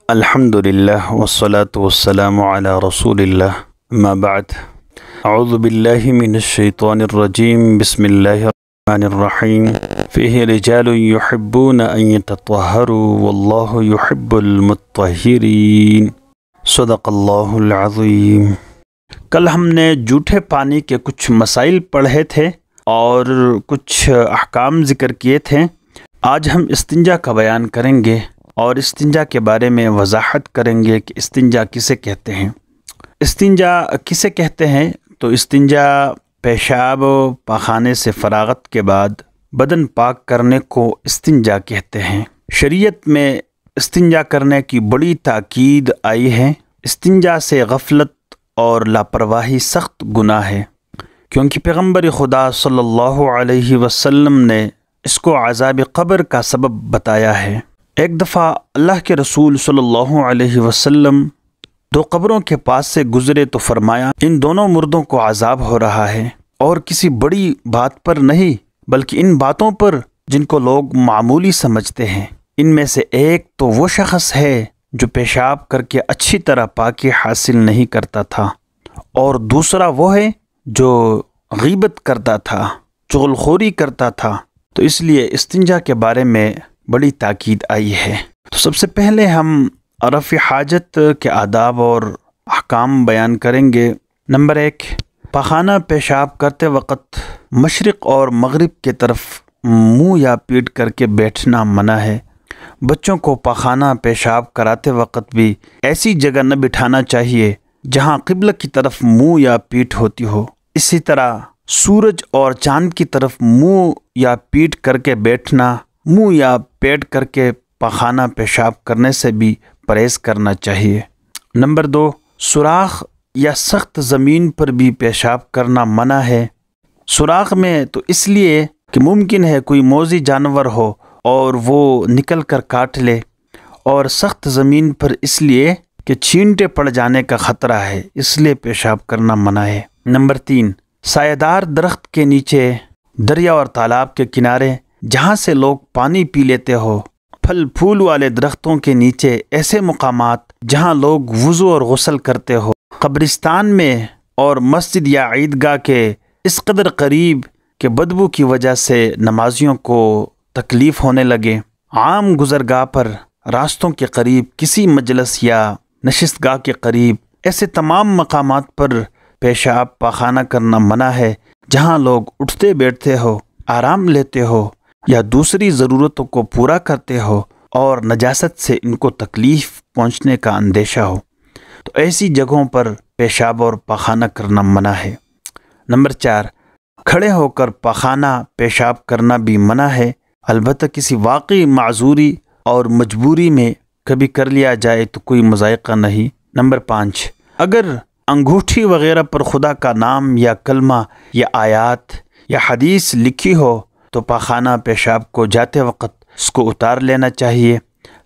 الحمد للہ والصلاة والسلام علی رسول اللہ اما بعد اعوذ باللہ من الشیطان الرجیم بسم اللہ الرحمن الرحیم فیہ رجال یحبون ان یتطہروا واللہ یحب المطہرین صدق اللہ العظیم۔ کل ہم نے جھوٹے پانی کے کچھ مسائل پڑھے تھے اور کچھ احکام ذکر کیے تھے۔ آج ہم استنجا کا بیان کریں گے اور استنجا کے بارے میں وضاحت کریں گے کہ استنجا کسے کہتے ہیں۔ استنجا کسے کہتے ہیں تو استنجا پیشاب و پاخانے سے فراغت کے بعد بدن پاک کرنے کو استنجا کہتے ہیں۔ شریعت میں استنجا کرنے کی بڑی تاکید آئی ہے۔ استنجا سے غفلت اور لاپرواہی سخت گناہ ہے، کیونکہ پیغمبر خدا صلی اللہ علیہ وسلم نے اس کو عذاب قبر کا سبب بتایا ہے۔ ایک دفعہ اللہ کے رسول صلی اللہ علیہ وسلم دو قبروں کے پاس سے گزرے تو فرمایا، ان دونوں مردوں کو عذاب ہو رہا ہے، اور کسی بڑی بات پر نہیں بلکہ ان باتوں پر جن کو لوگ معمولی سمجھتے ہیں۔ ان میں سے ایک تو وہ شخص ہے جو پیشاب کر کے اچھی طرح پاکی حاصل نہیں کرتا تھا، اور دوسرا وہ ہے جو غیبت کرتا تھا، چغل خوری کرتا تھا۔ تو اس لیے استنجا کے بارے میں بڑی تاکید آئی ہے۔ تو سب سے پہلے ہم رفع حاجت کے آداب اور احکام بیان کریں گے۔ نمبر 1، پاخانہ پیشاب کرتے وقت مشرق اور مغرب کی طرف منہ یا پیٹھ کر کے بیٹھنا منع ہے۔ بچوں کو پاخانہ پیشاب کراتے وقت بھی ایسی جگہ نہ بٹھانا چاہیے جہاں قبلہ کی طرف منہ یا پیٹھ ہوتی ہو۔ اسی طرح سورج اور چاند کی طرف منہ یا پیٹھ کر کے بیٹھنا، منہ یا پیٹ کر کے پاخانہ پیشاب کرنے سے بھی پرہیز کرنا چاہیے۔ نمبر 2، سوراخ یا سخت زمین پر بھی پیشاب کرنا منع ہے۔ سوراخ میں تو اس لیے کہ ممکن ہے کوئی موذی جانور ہو اور وہ نکل کر کاٹ لے، اور سخت زمین پر اس لیے کہ چھینٹے پڑ جانے کا خطرہ ہے، اس لیے پیشاب کرنا منع ہے۔ نمبر 3، سایہ دار درخت کے نیچے، دریا اور تالاب کے کنارے جہاں سے لوگ پانی پی لیتے ہو، پھل پھول والے درختوں کے نیچے، ایسے مقامات جہاں لوگ وضو اور غسل کرتے ہو، قبرستان میں اور مسجد یا عیدگاہ کے اس قدر قریب کہ بدبو کی وجہ سے نمازیوں کو تکلیف ہونے لگے، عام گزرگاہ پر، راستوں کے قریب، کسی مجلس یا نشست گاہ کے قریب، ایسے تمام مقامات پر پیشاب پاخانہ کرنا منع ہے جہاں لوگ اٹھتے بیٹھتے ہو، آرام لیتے ہو یا دوسری ضرورتوں کو پورا کرتے ہو اور نجاست سے ان کو تکلیف پہنچنے کا اندیشہ ہو، تو ایسی جگہوں پر پیشاب اور پاخانہ کرنا منع ہے۔ نمبر 4، کھڑے ہو کر پاخانہ پیشاب کرنا بھی منع ہے، البتہ کسی واقعی معذوری اور مجبوری میں کبھی کر لیا جائے تو کوئی مضائقہ نہیں۔ نمبر 5، اگر انگوٹھی وغیرہ پر خدا کا نام یا کلمہ یا آیات یا حدیث لکھی ہو تو پاخانہ پیشاب کو جاتے وقت اس کو اتار لینا چاہیے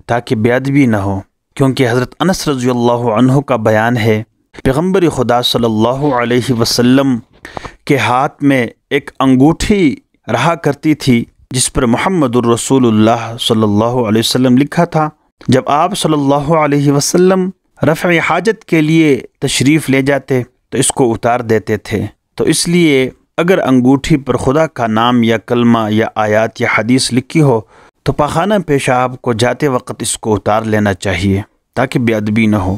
تاکہ بے ادبی نہ ہو، کیونکہ حضرت انس رضی اللہ عنہ کا بیان ہے، پیغمبر خدا صلی اللہ علیہ وسلم کے ہاتھ میں ایک انگوٹھی رہا کرتی تھی جس پر محمد الرسول اللہ صلی اللہ علیہ وسلم لکھا تھا۔ جب آپ صلی اللہ علیہ وسلم رفع حاجت کے لیے تشریف لے جاتے تو اس کو اتار دیتے تھے۔ تو اس لیے اگر انگوٹھی پر خدا کا نام یا کلمہ یا آیات یا حدیث لکھی ہو تو پاخانہ پیشاب کو جاتے وقت اس کو اتار لینا چاہیے تاکہ بے ادبی نہ ہو۔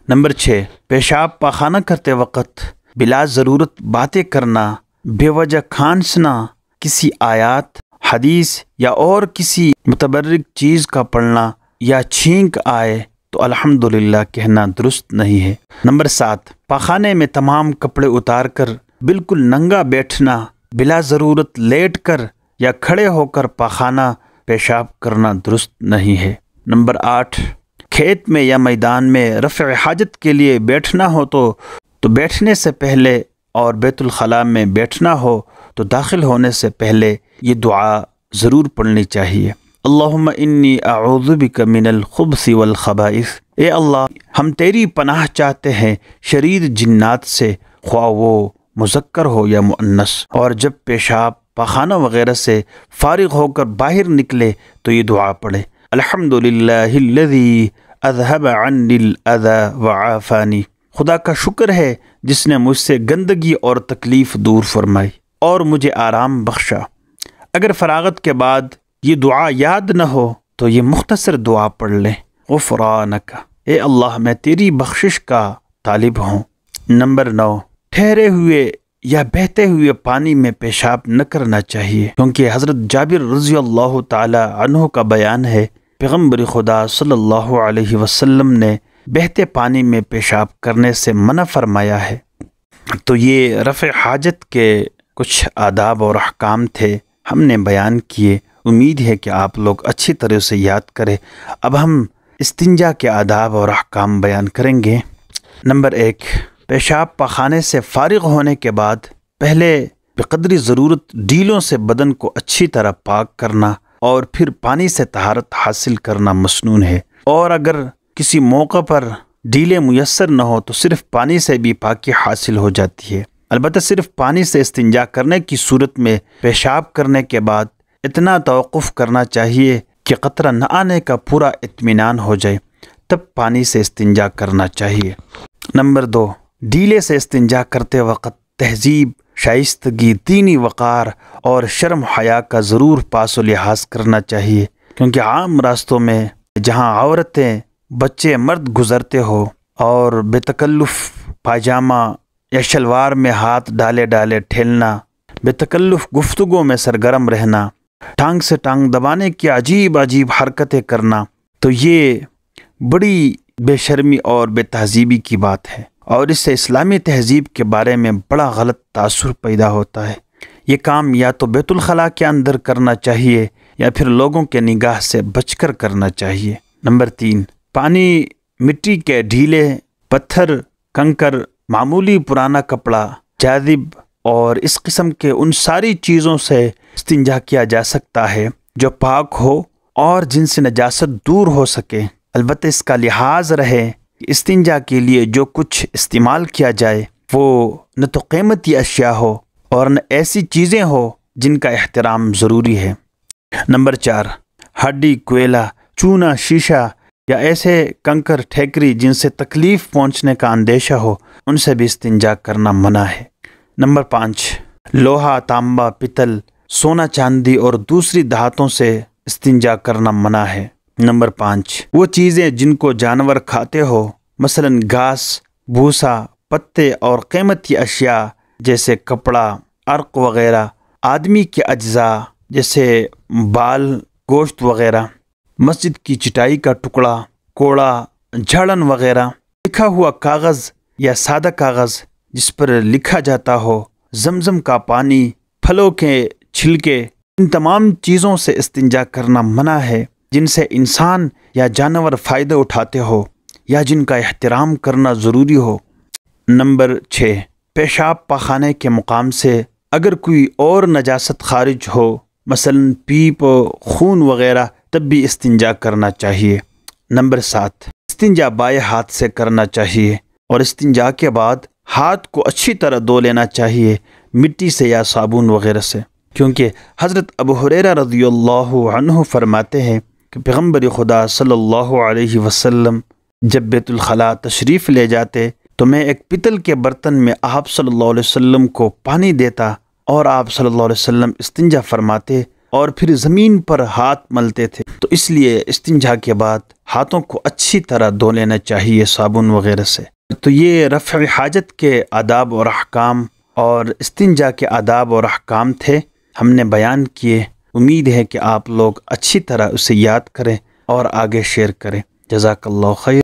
نمبر 6، پیشاب پاخانہ کرتے وقت بلا ضرورت باتیں کرنا، بے وجہ کھانسنا، کسی آیات، حدیث یا اور کسی متبرک چیز کا پڑھنا یا چھینک آئے تو الحمدللہ کہنا درست نہیں ہے۔ نمبر 7، پاخانے میں تمام کپڑے اتار کر بالکل ننگا بیٹھنا، بلا ضرورت لیٹ کر یا کھڑے ہو کر پاخانہ پیشاب کرنا درست نہیں ہے۔ نمبر 8، کھیت میں یا میدان میں رفع حاجت کے لیے بیٹھنا ہو تو بیٹھنے سے پہلے، اور بیت الخلاء میں بیٹھنا ہو تو داخل ہونے سے پہلے یہ دعا ضرور پڑھنی چاہیے۔ اللہم انی اعوذ بک من الخبث والخبائث، اے اللہ ہم تیری پناہ چاہتے ہیں شریر جنات سے، خواہ وہ مذکر ہو یا مؤنث، اور جب پیشاب پاخانہ وغیرہ سے فارغ ہو کر باہر نکلے تو یہ دعا پڑھے، الحمدللہ الذی اذهب عني الاذى وعافانی، خدا کا شکر ہے جس نے مجھ سے گندگی اور تکلیف دور فرمائی اور مجھے آرام بخشا۔ اگر فراغت کے بعد یہ دعا یاد نہ ہو تو یہ مختصر دعا پڑھ لیں، غفرانک، اے اللہ میں تیری بخشش کا طالب ہوں۔ نمبر 9، ٹھہرے ہوئے یا بہتے ہوئے پانی میں پیشاب نہ کرنا چاہیے، کیونکہ حضرت جابر رضی اللہ تعالی عنہ کا بیان ہے پیغمبر خدا صلی اللہ علیہ وسلم نے بہتے پانی میں پیشاب کرنے سے منع فرمایا ہے۔ تو یہ رفع حاجت کے کچھ آداب اور احکام تھے، ہم نے بیان کیے، امید ہے کہ آپ لوگ اچھی طرح سے یاد کریں۔ اب ہم استنجا کے آداب اور احکام بیان کریں گے۔ نمبر 1، پیشاب پاخانے سے فارغ ہونے کے بعد پہلے بقدری ضرورت ڈیلوں سے بدن کو اچھی طرح پاک کرنا اور پھر پانی سے طہارت حاصل کرنا مسنون ہے، اور اگر کسی موقع پر ڈیلے میسر نہ ہو تو صرف پانی سے بھی پاکی حاصل ہو جاتی ہے۔ البتہ صرف پانی سے استنجا کرنے کی صورت میں پیشاب کرنے کے بعد اتنا توقف کرنا چاہیے کہ قطرہ نہ آنے کا پورا اطمینان ہو جائے، تب پانی سے استنجا کرنا چاہیے۔ نمبر 2، ڈیلے سے استنجا کرتے وقت تہذیب، شائستگی، دینی وقار اور شرم حیا کا ضرور پاس و لحاظ کرنا چاہیے، کیونکہ عام راستوں میں جہاں عورتیں، بچے، مرد گزرتے ہو اور بے تکلف پاجامہ یا شلوار میں ہاتھ ڈالے ڈالے ٹھیلنا، بے تکلف گفتگو میں سرگرم رہنا، ٹانگ سے ٹانگ دبانے کی عجیب عجیب حرکتیں کرنا، تو یہ بڑی بے شرمی اور بے تہذیبی کی بات ہے، اور اس سے اسلامی تہذیب کے بارے میں بڑا غلط تاثر پیدا ہوتا ہے۔ یہ کام یا تو بیت الخلاء کے اندر کرنا چاہیے یا پھر لوگوں کے نگاہ سے بچ کر کرنا چاہیے۔ نمبر 3، پانی، مٹی کے ڈھیلے، پتھر، کنکر، معمولی پرانا کپڑا، جاذب اور اس قسم کے ان ساری چیزوں سے استنجا کیا جا سکتا ہے جو پاک ہو اور جن سے نجاست دور ہو سکے۔ البتہ اس کا لحاظ رہے کہ استنجا کے لیے جو کچھ استعمال کیا جائے وہ نہ تو قیمتی اشیاء ہو اور نہ ایسی چیزیں ہو جن کا احترام ضروری ہے۔ نمبر 4، ہڈی، کوئلہ، چونا، شیشہ یا ایسے کنکر ٹھیکری جن سے تکلیف پہنچنے کا اندیشہ ہو، ان سے بھی استنجا کرنا منع ہے۔ نمبر 5، لوہا، تانبا، پتل، سونا، چاندی اور دوسری دھاتوں سے استنجا کرنا منع ہے۔ نمبر 5، وہ چیزیں جن کو جانور کھاتے ہو، مثلا گھاس، بھوسا، پتے اور قیمتی اشیاء جیسے کپڑا، عرق وغیرہ، آدمی کے اجزاء جیسے بال، گوشت وغیرہ، مسجد کی چٹائی کا ٹکڑا، کوڑا، جھاڑن وغیرہ، لکھا ہوا کاغذ یا سادہ کاغذ جس پر لکھا جاتا ہو، زمزم کا پانی، پھلوں کے چھلکے، ان تمام چیزوں سے استنجا کرنا منع ہے جن سے انسان یا جانور فائدہ اٹھاتے ہو یا جن کا احترام کرنا ضروری ہو۔ نمبر 6، پیشاب پاخانے کے مقام سے اگر کوئی اور نجاست خارج ہو، مثلا پیپ، خون وغیرہ، تب بھی استنجا کرنا چاہیے۔ نمبر 7، استنجا بائیں ہاتھ سے کرنا چاہیے اور استنجا کے بعد ہاتھ کو اچھی طرح دھو لینا چاہیے مٹی سے یا صابن وغیرہ سے، کیونکہ حضرت ابو ہریرہ رضی اللہ عنہ فرماتے ہیں کہ پیغمبر خدا صلی اللہ علیہ وسلم جب بیت الخلاء تشریف لے جاتے تو میں ایک پتل کے برتن میں آپ صلی اللہ علیہ وسلم کو پانی دیتا اور آپ صلی اللہ علیہ وسلم استنجا فرماتے اور پھر زمین پر ہاتھ ملتے تھے۔ تو اس لیے استنجا کے بعد ہاتھوں کو اچھی طرح دھو لینا چاہیے صابن وغیرہ سے۔ تو یہ رفع حاجت کے آداب اور احکام اور استنجا کے آداب اور احکام تھے، ہم نے بیان کیے۔ امید ہے کہ آپ لوگ اچھی طرح اسے یاد کریں اور آگے شیئر کریں۔ جزاک اللہ خیر۔